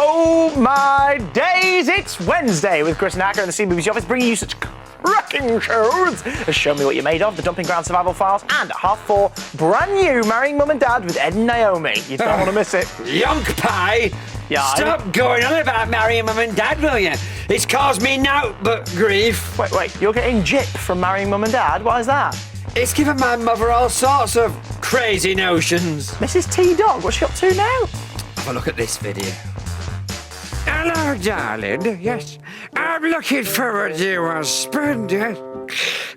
Oh my days, it's Wednesday with Chris and Acker in the CBBC office, bringing you such cracking shows as Show Me What You're Made Of, The Dumping Ground Survival Files, and at 4:30, brand new Marrying Mum and Dad with Ed and Naomi. You don't want to miss it. Yonk pie! Yeah, Stop going on about marrying Mum and Dad, will you? It's caused me nought but grief. Wait, you're getting jip from Marrying Mum and Dad? Why is that? It's given my mother all sorts of crazy notions. Mrs. T-Dog, what's she up to now? Have a look at this video. Hello, darling. Yes, I'm looking forward to a splendid.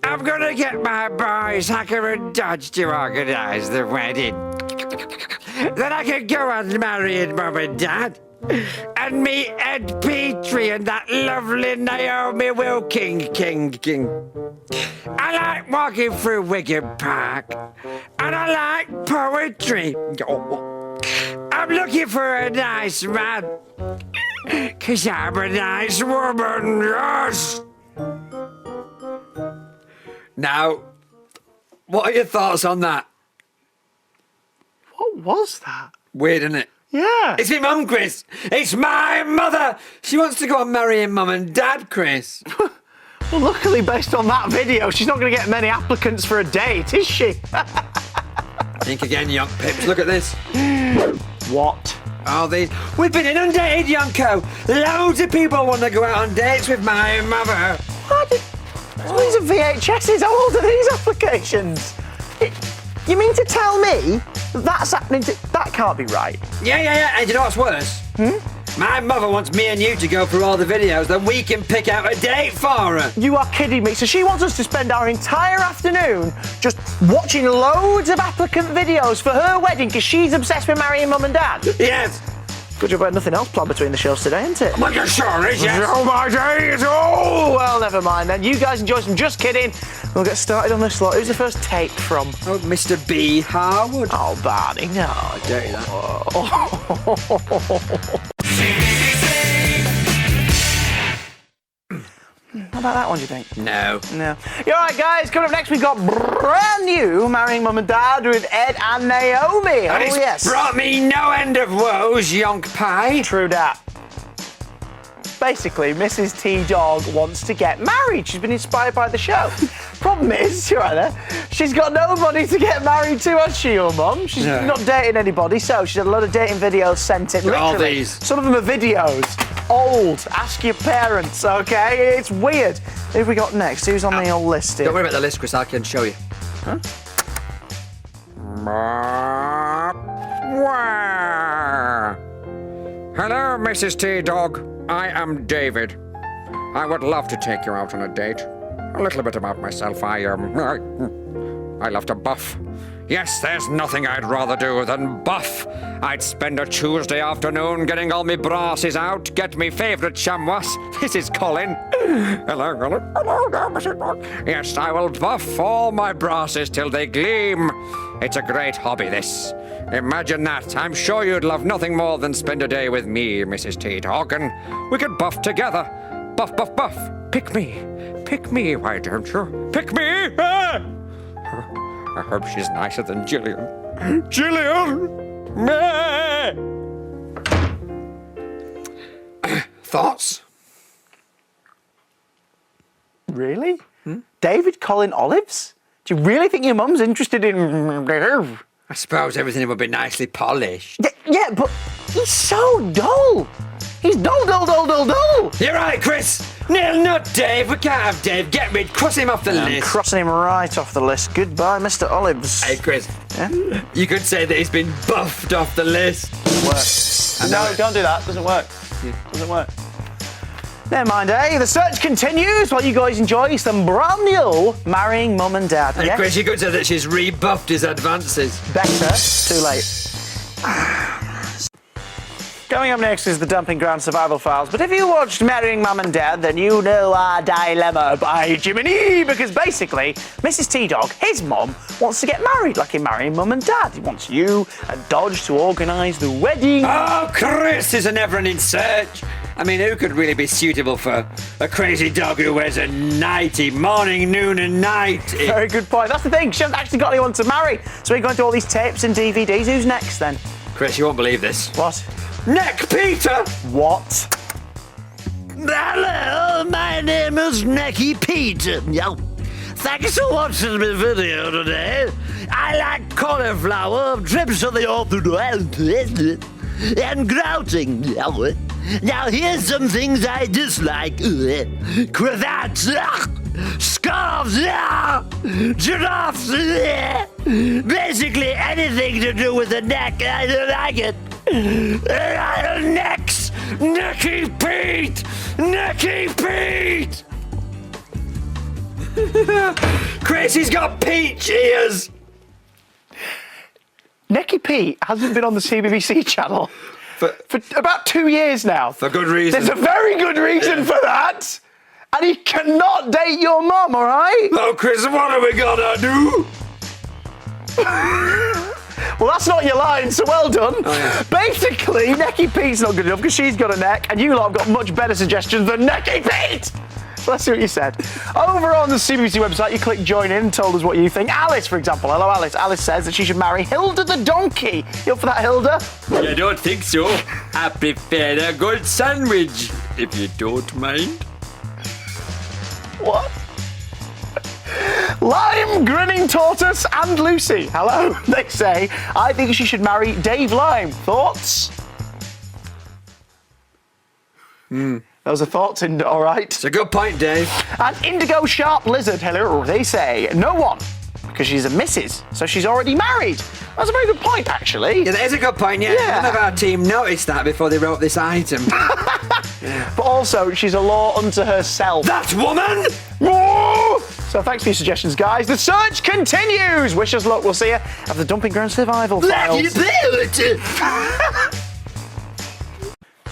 I'm gonna get my boys, Hacker and Dodge, to organise the wedding. Then I can go on marrying Mum and Dad and meet Ed Petrie and that lovely Naomi Wilking King. I like walking through Wigan Park and I like poetry. I'm looking for a nice man, 'cause I'm a nice woman, yes. Now, what are your thoughts on that? What was that? Weird, isn't it? Yeah. It's my mum, Chris. It's my mother. She wants to go on marrying Mum and Dad, Chris. Well, luckily, based on that video, she's not going to get many applicants for a date, is she? Think again, young pips. Look at this. What? Oh, these. We've been inundated, Yonko. Loads of people want to go out on dates with my mother. What? These are VHSs. How old are these applications? You mean to tell me that's happening that can't be right? Yeah. And you know what's worse? My mother wants me and you to go through all the videos, then we can pick out a date for her. You are kidding me. So she wants us to spend our entire afternoon just watching loads of applicant videos for her wedding because she's obsessed with marrying Mum and Dad? Yes. Good job about nothing else planned between the shows today, isn't it? Oh my God, sure is, yes. Oh my days! Oh, well, never mind then. You guys enjoy some Just Kidding. We'll get started on this lot. Who's the first tape from? Oh, Mr. B. Harwood. Oh, Barney, no. Dirty that. How about that one, do you think? No. You're all right, guys. Coming up next, we've got brand new Marrying Mum and Dad with Ed and Naomi. And it's yes. brought me no end of woes, Yonk pie. True that. Basically, Mrs. T-Dog wants to get married. She's been inspired by the show. Problem is, you're right there, she's got nobody to get married to, has she, your mum? She's not dating anybody, so she's had a lot of dating videos sent in. Literally, all these. Some of them are videos. Old. Ask your parents, okay? It's weird. Who have we got next? Who's on the old list here? Don't worry about the list, Chris. I can show you. Huh? Hello, Mrs. T-Dog. I am David. I would love to take you out on a date. A little bit about myself. I love to buff. Yes, there's nothing I'd rather do than buff. I'd spend a Tuesday afternoon getting all me brasses out, get me favourite chamois. This is Colin. Hello, Mrs. Dog. Yes, I will buff all my brasses till they gleam. It's a great hobby, this. Imagine that. I'm sure you'd love nothing more than spend a day with me, Mrs. T-Dog, and we could buff together. Buff, buff, buff. Pick me. Pick me, why don't you? Pick me! Ah! I hope she's nicer than Gillian. Gillian! Thoughts? Really? David Colin Olives? Do you really think your mum's interested in... I suppose everything would be nicely polished. Yeah, but he's so dull. He's dull. You're right, Chris. Nail not Dave. We can't have Dave. Get rid. Cross him off the list. Crossing him right off the list. Goodbye, Mr. Olives. Hey, Chris. Yeah? You could say that he's been buffed off the list. Doesn't work. No, don't do that. Doesn't work. Doesn't work. Never mind, eh? The search continues while you guys enjoy some brand new Marrying Mum and Dad. Hey, Chris, you could say that she's rebuffed his advances. Better. Too late. Coming up next is the Dumping Ground Survival Files. But if you watched Marrying Mum and Dad, then you know our dilemma by Jiminy. Because basically, Mrs. T-Dog, his mum, wants to get married like in Marrying Mum and Dad. He wants you and Dodge to organise the wedding. Oh, Chris is a never-ending search. I mean, who could really be suitable for a crazy dog who wears a nightie morning, noon and night? Very good point. That's the thing. She hasn't actually got anyone to marry. So we're going through all these tapes and DVDs. Who's next then? Chris, you won't believe this. What? Neck Peter! What? Hello, my name is Necky Pete. Thanks for watching my video today. I like cauliflower, trips to the orthodontist, and grouting. Now here's some things I dislike. Cravats, scarves, giraffes, basically anything to do with the neck, I don't like it. Necks! Necky Pete! Necky Pete! Chris, he's got peach ears! Necky Pete hasn't been on the CBBC channel for about 2 years now. For good reason. There's a very good reason for that. And he cannot date your mum, all right? Oh, Chris, what are we gonna do? Well, that's not your line, so well done. Oh, yeah. Basically, Necky Pete's not good enough because she's got a neck, and you lot have got much better suggestions than Necky Pete. So let's see what you said. Over on the CBBC website, you click join in and told us what you think. Alice, for example. Hello, Alice. Alice says that she should marry Hilda the donkey. You up for that, Hilda? I don't think so. I prefer a good sandwich, if you don't mind. What? Lime, Grinning Tortoise, and Lucy. Hello. They say, I think she should marry Dave Lime. Thoughts? Those are thoughts, all right. It's a good point, Dave. And Indigo Sharp Lizard. Hello. They say, no one, because she's a missus, so she's already married. That's a very good point, actually. Yeah, that is a good point, yeah. Yeah. None of our team noticed that before they wrote this item. But also, she's a law unto herself. That woman! Whoa! So thanks for your suggestions, guys. The search continues. Wish us luck. We'll see you at the Dumping Ground Survival Files.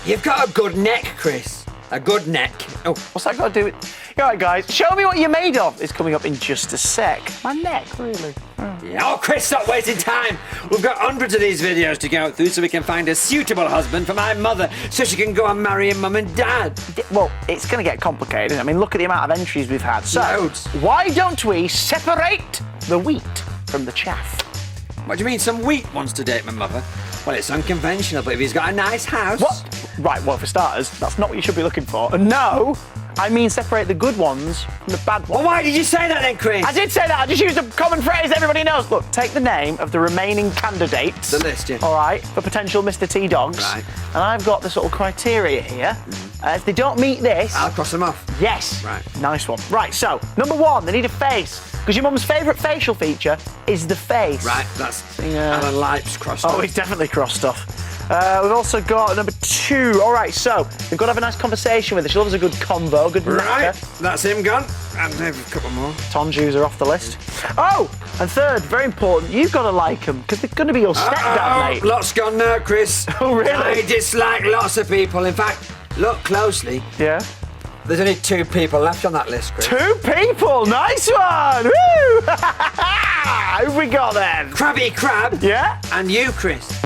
You've got a good neck, Chris. A good neck. Oh, What's that got to do with... All right, guys. Show me what you're made of. It's coming up in just a sec. My neck, really. yeah. Oh, Chris, stop wasting time. We've got hundreds of these videos to go through so we can find a suitable husband for my mother so she can go and marry her mum and dad. Well, it's going to get complicated. I mean, look at the amount of entries we've had. So, Loads. why don't we separate the wheat from the chaff? What do you mean some wheat wants to date my mother? Well, it's unconventional, but if he's got a nice house... What? Right, well, for starters, that's not what you should be looking for. And no, I mean separate the good ones from the bad ones. Well, why did you say that then, Chris? I did say that. I just used a common phrase everybody knows. Look, take the name of the remaining candidates. The list, yeah. All right, for potential Mr. T Dogs. Right. And I've got the sort of criteria here. If they don't meet this, I'll cross them off. yes. Right. Nice one. Right. So number one, they need a face because your mum's favourite facial feature is the face. Right, that's Yeah. Alan Lipes crossed Oh, off. he's definitely crossed off. We've also got number two. All right, so we've got to have a nice conversation with her. She loves a good convo, good Right, knacker. that's him gone. And maybe a couple more. Tonjus are off the list. Oh, and third, very important, you've got to like them because they're going to be your stepdad, mate. Lots gone now, Chris. Oh, really? I dislike lots of people. In fact, look closely. Yeah. There's only 2 people left on that list, Chris. 2 people, nice one. Woo! Who've we got then? Krabby Crab. Yeah. And you, Chris.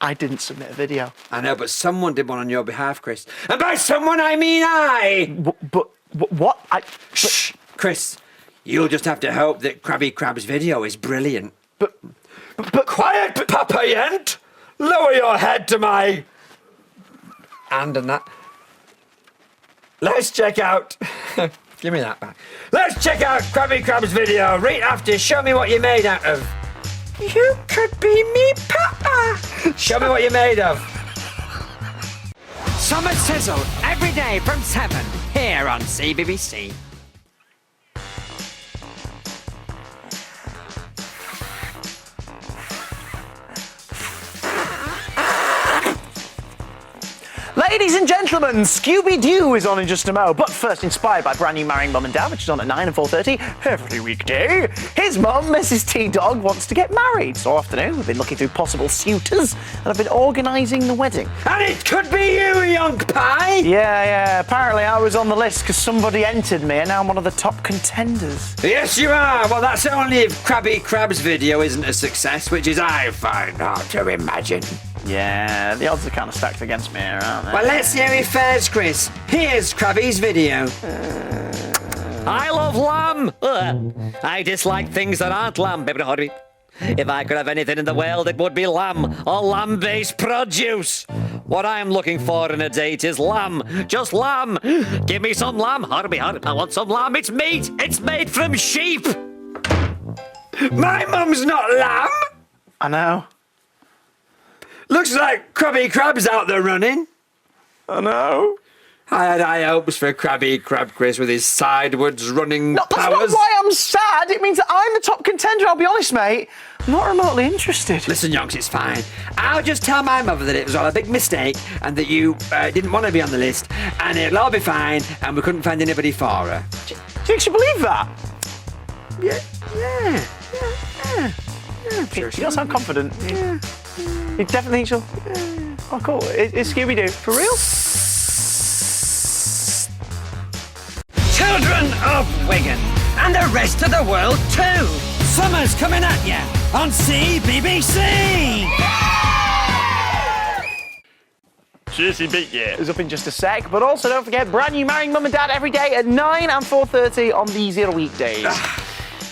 I didn't submit a video. I know, but someone did one on your behalf, Chris. And by someone, I mean I. But what? Shh, Chris. You'll just have to hope that Krabby Crab's video is brilliant. But Quiet, Papa Yent! Lower your head to my... And that. Let's check out... Give me that back. Let's check out Krabby Crab's video right after Show Me What You're Made Out Of. You could be me, Papa! Show me what you're made of. Summer Sizzle every day from 7 here on CBBC. ladies and gentlemen, Scooby-Doo is on in just a mo. But first, inspired by brand new Marrying Mum and Dad, which is on at 9 and 4:30 every weekday, his mum, Mrs. T-Dog, wants to get married. So all afternoon, we've been looking through possible suitors and have been organising the wedding. And it could be you, young pie! Yeah. Apparently I was on the list because somebody entered me and now I'm one of the top contenders. Yes, you are. Well, that's only if Krabby Crab's video isn't a success, which is I find hard to imagine. Yeah, the odds are kind of stacked against me here, aren't they? Well, let's see how he fares, Chris. Here's Krabby's video. I love lamb. I dislike things that aren't lamb. If I could have anything in the world, it would be lamb or lamb-based produce. What I'm looking for in a date is lamb. Just lamb. Give me some lamb. I want some lamb. It's meat. It's made from sheep. My mum's not lamb. I know. Looks like Krabby Krab's out there running. I know. I had high hopes for Krabby Krab Chris with his sidewards running No, that's powers. not why I'm sad. It means that I'm the top contender. I'll be honest, mate. I'm not remotely interested. Listen, Yonks, it's fine. I'll just tell my mother that it was all a big mistake and that you didn't want to be on the list, and it'll all be fine, and we couldn't find anybody for her. Do you think she'll believe that? Yeah. You don't sound confident. Yeah. You definitely think she'll... Oh, cool. Is Scooby-Doo for real? Children of Wigan, and the rest of the world too. Summer's coming at ya on CBBC. Cheers, he beat you. It's up in just a sec, but also don't forget brand new Marrying Mum and Dad every day at 9 and 4:30 on these here weekdays.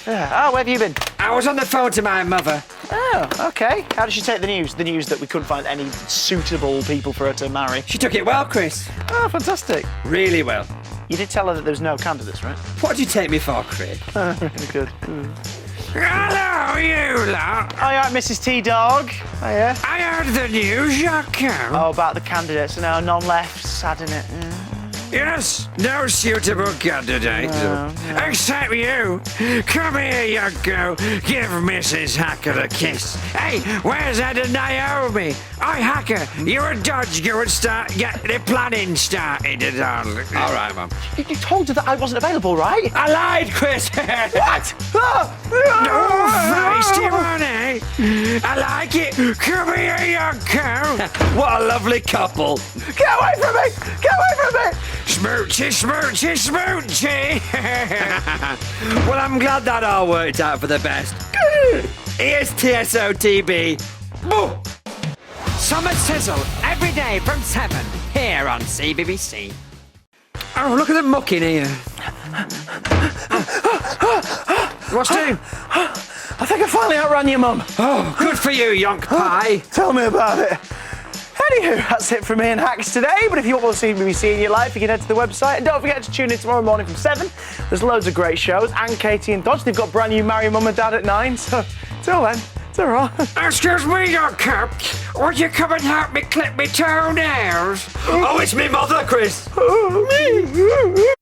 Oh, where have you been? I was on the phone to my mother. Oh, okay. How did she take the news? The news that we couldn't find any suitable people for her to marry. She took it well, Chris. Oh, fantastic. Really well. You did tell her that there was no candidates, right? What do you take me for, Craig? Really good. Hello, you lot. Oh, you all right, Mrs. T-Dog? Oh, yeah? I heard the news, Jaco. Oh, about the candidates. No, none left. Sad, innit? Yes, no suitable candidate. No. Except you. Come here, Yoko. Give Mrs. Hacker a kiss. Hey, where's Ed and Naomi? Oi, Hacker, you and Dodge go and get the planning started, darling. All right, Mum. You told her that I wasn't available, right? I lied, Chris. What? No, feisty one, eh? I like it. Come here, Yoko. What a lovely couple. Get away from me! Get away from me! Smoochy, smoochy, smoochy. Well, I'm glad that all worked out for the best. Here's TSOTB. Boo! Summer Sizzle every day from 7 here on CBBC. Oh, look at the muck in here. What's doing? I think I finally outran your mum. Oh, good for you, Yonk Pie. Tell me about it. Anywho, that's it from me and Hacks today. But if you want more CBBC in your life, you can head to the website. And don't forget to tune in tomorrow morning from 7. There's loads of great shows. And Katie and Dodge, they've got brand new Marry Mum and Dad at 9. So, till then, it's all right. Excuse me, Yonk. Would you come and help me clip me toenails? Oh, it's me mother, Chris. Me?